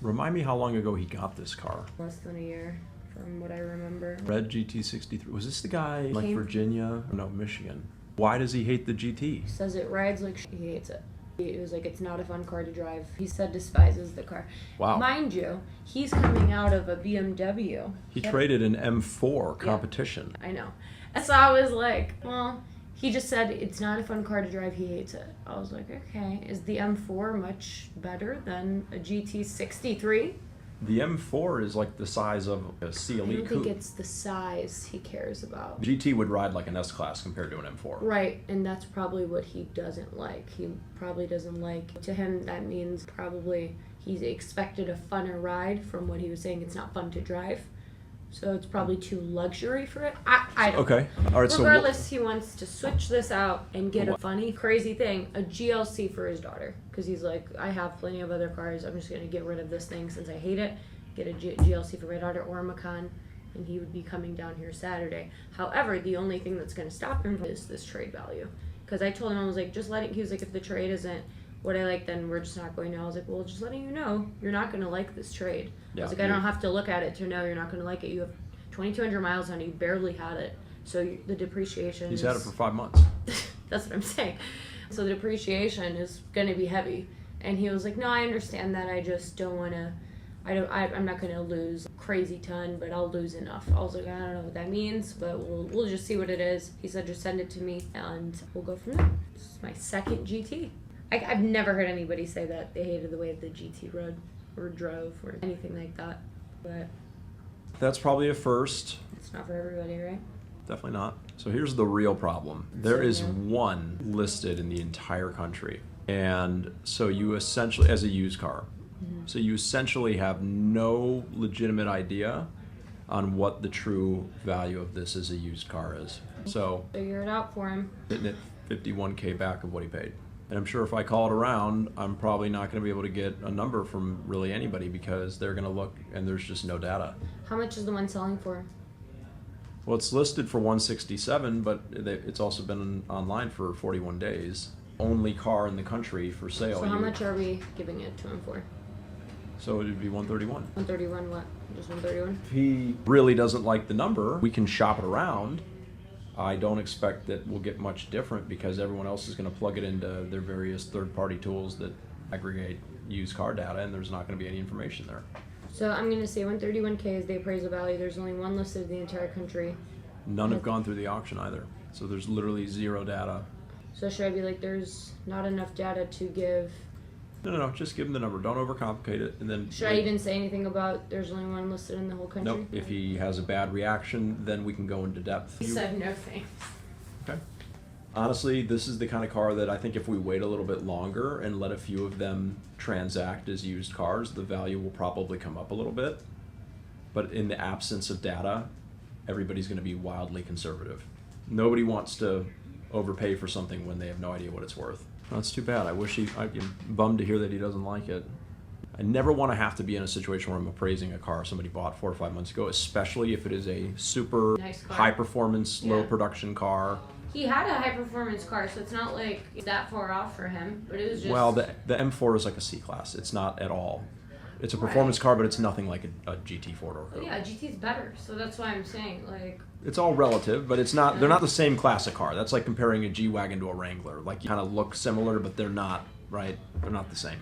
Remind me how long ago he got this car. Less than a year, from what I remember. Red GT63. Was this the guy like Virginia? No, Michigan. Why does he hate the GT? He says it rides like he hates it. He was like, it's not a fun car to drive. He said despises the car. Wow. Mind you, he's coming out of a BMW. He traded an M4 competition. Yeah, I know. And so I was like, well, he just said it's not a fun car to drive. He hates it. I was like, okay. Is the M4 much better than a GT63? The M4 is like the size of a CLE coupe. I don't think it's the size he cares about. GT would ride like an S-Class compared to an M4. Right, and that's probably what he doesn't like. He probably doesn't like, to him that means probably he's expected a funner ride from what he was saying. It's not fun to drive. So it's probably too luxury for it. I don't know. All right. Regardless, he wants to switch this out and get a funny, crazy thing, a GLC for his daughter. Because he's like, I have plenty of other cars. I'm just going to get rid of this thing since I hate it. Get a GLC for my daughter or a Macan. And he would be coming down here Saturday. However, the only thing that's going to stop him is this trade value. Because I told him, I was like, just let it. He was like, if the trade isn't what I like, then we're just not going to. I was like, well, just letting you know, you're not going to like this trade. Yeah, I was like, I don't have to look at it to know you're not going to like it. You have 2,200 miles on it. You barely had it. So the depreciation He's had it for 5 months. That's what I'm saying. So the depreciation is going to be heavy. And he was like, no, I understand that. I just don't want to. I'm not going to lose a crazy ton, but I'll lose enough. I was like, I don't know what that means, but we'll just see what it is. He said, just send it to me, and we'll go from there. This is my second GT. I've never heard anybody say that they hated the way the GT rode or drove or anything like that. But that's probably a first. It's not for everybody, right? Definitely not. So here's the real problem. There is one listed in the entire country. And so you essentially, as a used car, so you essentially have no legitimate idea on what the true value of this as a used car is. So figure it out for him. Sitting at $51K back of what he paid. And I'm sure if I call it around, I'm probably not going to be able to get a number from really anybody because they're going to look and there's just no data. How much is the one selling for? Well, it's listed for $167, but it's also been online for 41 days. Only car in the country for sale. So how much are we giving it to him for? So it would be $131. $131 what? Just $131? If he really doesn't like the number, we can shop it around. I don't expect that we'll get much different because everyone else is going to plug it into their various third-party tools that aggregate used car data, and there's not going to be any information there. So I'm going to say 131K is the appraisal value. There's only one listed in the entire country. None have gone through the auction either. So there's literally zero data. So should I be like, there's not enough data to give? No, just give him the number. Don't overcomplicate it. And then should I even say anything about there's only one listed in the whole country? Nope. If he has a bad reaction, then we can go into depth. He said no thanks. Okay. Honestly, this is the kind of car that I think if we wait a little bit longer and let a few of them transact as used cars, the value will probably come up a little bit. But in the absence of data, everybody's going to be wildly conservative. Nobody wants to overpay for something when they have no idea what it's worth. That's too bad. I'm bummed to hear that he doesn't like it. I never want to have to be in a situation where I'm appraising a car somebody bought 4 or 5 months ago, especially if it is a super nice high performance, low production car. He had a high performance car, so it's not like that far off for him, but it was just... Well, the M4 is like a C-Class. It's not at all. It's a performance car, but it's nothing like a GT 4-door coupe. Yeah, GT's better, so that's why I'm saying, like... It's all relative, but it's not. They're not the same classic car. That's like comparing a G-Wagon to a Wrangler. Like, you kind of look similar, but they're not, right? They're not the same.